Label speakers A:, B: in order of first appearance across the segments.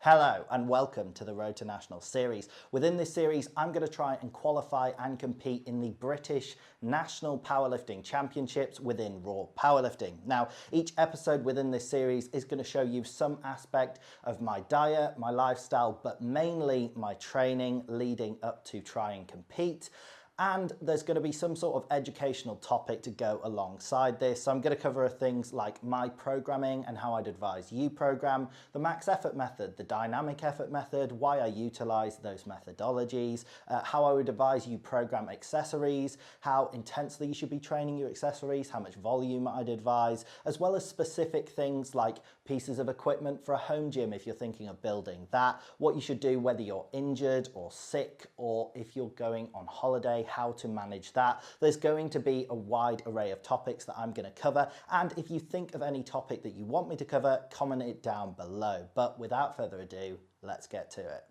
A: Hello and welcome to the Road to National series. Within this series, I'm going to try and qualify and compete in the British National Powerlifting Championships within raw powerlifting. Now, each episode within this series is going to show you some aspect of my diet, my lifestyle, but mainly my training leading up to try and compete. And there's going to be some sort of educational topic to go alongside this. So I'm going to cover things like my programming and how I'd advise you program, the max effort method, the dynamic effort method, why I utilize those methodologies, how I would advise you program accessories, how intensely you should be training your accessories, how much volume I'd advise, as well as specific things like pieces of equipment for a home gym if you're thinking of building that, what you should do whether you're injured or sick, or if you're going on holiday, how to manage that. There's going to be a wide array of topics that I'm going to cover, and if you think of any topic that you want me to cover, comment it down below. But without further ado, let's get to it.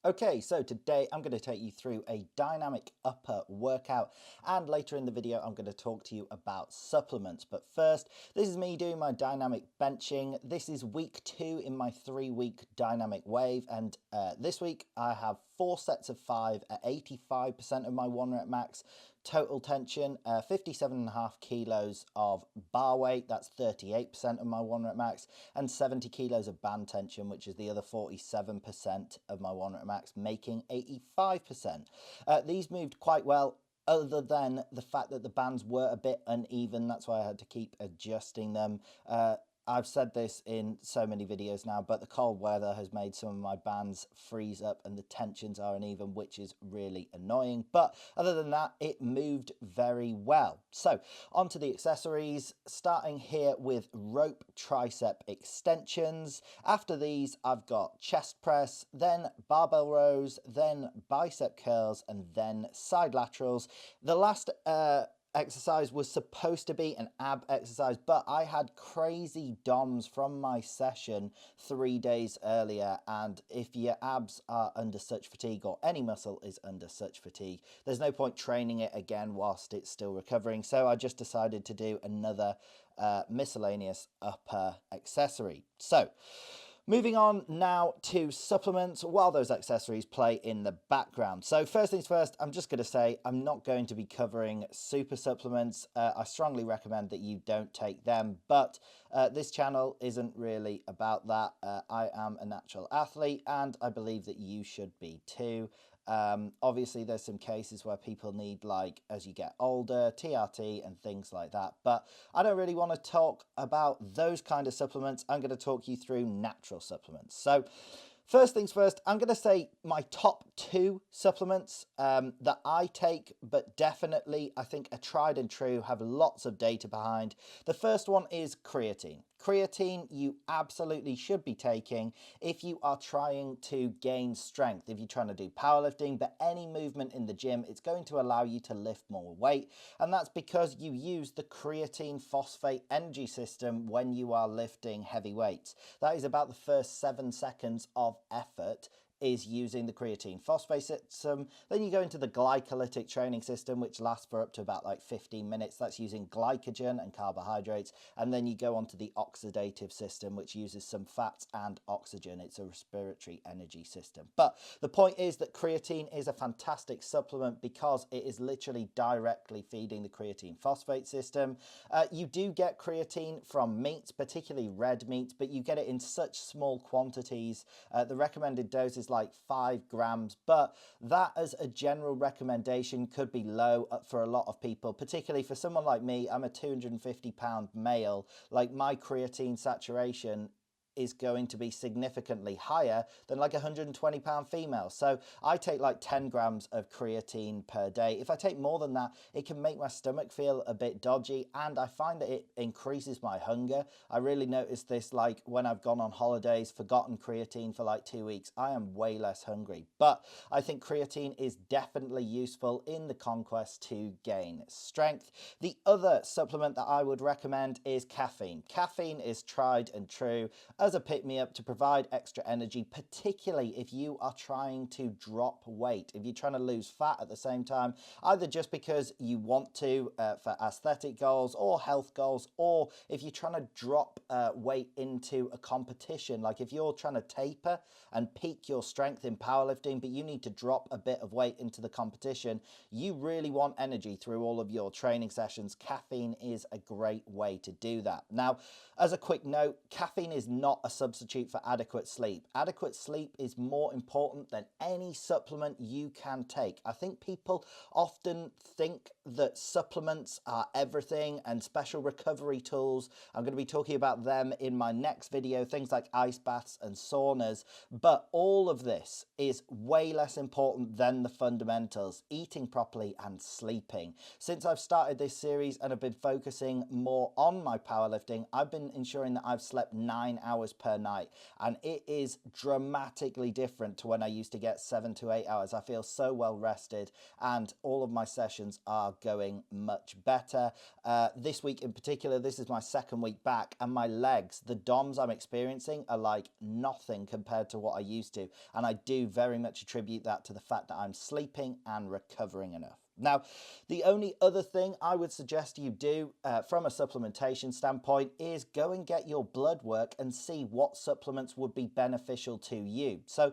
A: Okay, so today I'm going to take you through a dynamic upper workout, and later in the video I'm going to talk to you about supplements. But first, this is me doing my dynamic benching. This is week 2 in my 3-week dynamic wave, and this week I have 4 sets of 5 at 85% of my 1 rep max. Total tension, 57.5 kilos of bar weight, that's 38% of my 1 rep max, and 70 kilos of band tension, which is the other 47% of my 1 rep max, making 85%. These moved quite well, other than the fact that the bands were a bit uneven. That's why I had to keep adjusting them. I've said this in so many videos now, but the cold weather has made some of my bands freeze up and the tensions are uneven, which is really annoying. But other than that, it moved very well. So onto the accessories, starting here with rope tricep extensions. After these, I've got chest press, then barbell rows, then bicep curls, and then side laterals. The last exercise was supposed to be an ab exercise, but I had crazy DOMs from my session 3 days earlier, and if your abs are under such fatigue, or any muscle is under such fatigue, there's no point training it again whilst it's still recovering. So I just decided to do another miscellaneous upper accessory. So moving on now to supplements while those accessories play in the background. So first things first, I'm just going to say I'm not going to be covering super supplements. I strongly recommend that you don't take them, but this channel isn't really about that. I am a natural athlete and I believe that you should be too. Obviously there's some cases where people need, like, as you get older, TRT and things like that, but I don't really want to talk about those kind of supplements. I'm going to talk you through natural supplements. So first things first, I'm going to say my top 2 supplements that I take, but definitely I think are tried and true, have lots of data behind. The first one is creatine. Creatine you absolutely should be taking if you are trying to gain strength. If you're trying to do powerlifting, but any movement in the gym, it's going to allow you to lift more weight. And that's because you use the creatine phosphate energy system when you are lifting heavy weights. That is about the first 7 seconds of effort is using the creatine phosphate system. Then you go into the glycolytic training system, which lasts for up to about like 15 minutes. That's using glycogen and carbohydrates. And then you go on to the oxidative system, which uses some fats and oxygen. It's a respiratory energy system. But the point is that creatine is a fantastic supplement because it is literally directly feeding the creatine phosphate system. You do get creatine from meats, particularly red meat, but you get it in such small quantities. The recommended dose is like 5 grams, but that as a general recommendation could be low for a lot of people, particularly for someone like me. I'm a 250-pound male. Like, my creatine saturation is going to be significantly higher than like a 120-pound female. So I take like 10 grams of creatine per day. If I take more than that, it can make my stomach feel a bit dodgy, and I find that it increases my hunger. I really noticed this, like when I've gone on holidays, forgotten creatine for like 2 weeks, I am way less hungry. But I think creatine is definitely useful in the conquest to gain strength. The other supplement that I would recommend is caffeine. Caffeine is tried and true. as a pick-me-up to provide extra energy, particularly if you are trying to drop weight, if you're trying to lose fat at the same time, either just because you want to for aesthetic goals or health goals, or if you're trying to drop weight into a competition, like if you're trying to taper and peak your strength in powerlifting, but you need to drop a bit of weight into the competition, you really want energy through all of your training sessions. Caffeine is a great way to do that. Now, as a quick note, caffeine is not a substitute for adequate sleep. Adequate sleep is more important than any supplement you can take. I think people often think that supplements are everything and special recovery tools. I'm going to be talking about them in my next video, things like ice baths and saunas, but all of this is way less important than the fundamentals, eating properly and sleeping. Since I've started this series and I've been focusing more on my powerlifting, I've been ensuring that I've slept 9 hours per night, and it is dramatically different to when I used to get 7 to 8 hours. I feel so well rested and all of my sessions are going much better. This week in particular, this is my second week back, and my legs, the DOMs I'm experiencing are like nothing compared to what I used to, and I do very much attribute that to the fact that I'm sleeping and recovering enough. Now, the only other thing I would suggest you do from a supplementation standpoint is go and get your blood work and see what supplements would be beneficial to you. So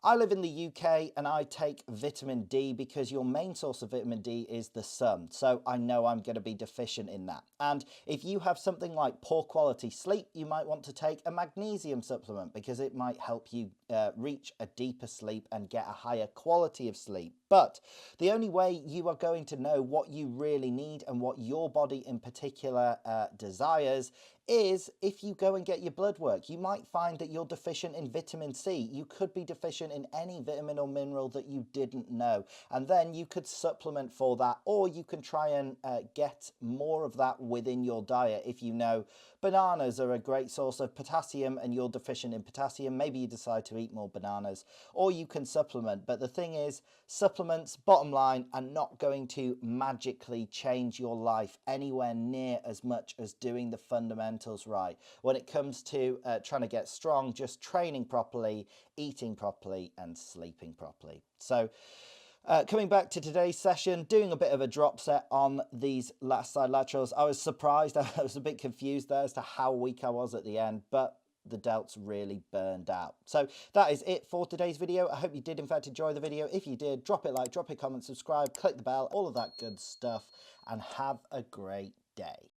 A: I live in the UK and I take vitamin D because your main source of vitamin D is the sun. So I know I'm going to be deficient in that. And if you have something like poor quality sleep, you might want to take a magnesium supplement because it might help you reach a deeper sleep and get a higher quality of sleep. But the only way you are going to know what you really need and what your body in particular desires is if you go and get your blood work. You might find that you're deficient in vitamin C. You could be deficient in any vitamin or mineral that you didn't know. And then you could supplement for that, or you can try and get more of that within your diet. If you know bananas are a great source of potassium and you're deficient in potassium, maybe you decide to eat more bananas, or you can supplement. But the thing is, supplements, bottom line, are not going to magically change your life anywhere near as much as doing the fundamentals right. When it comes to trying to get strong, just training properly, eating properly, and sleeping properly. So coming back to today's session, doing a bit of a drop set on these last side laterals. I was surprised, I was a bit confused there as to how weak I was at the end, but the delts really burned out. So that is it for today's video. I hope you did in fact enjoy the video. If you did, drop it like, drop a comment, subscribe, click the bell, all of that good stuff, and have a great day.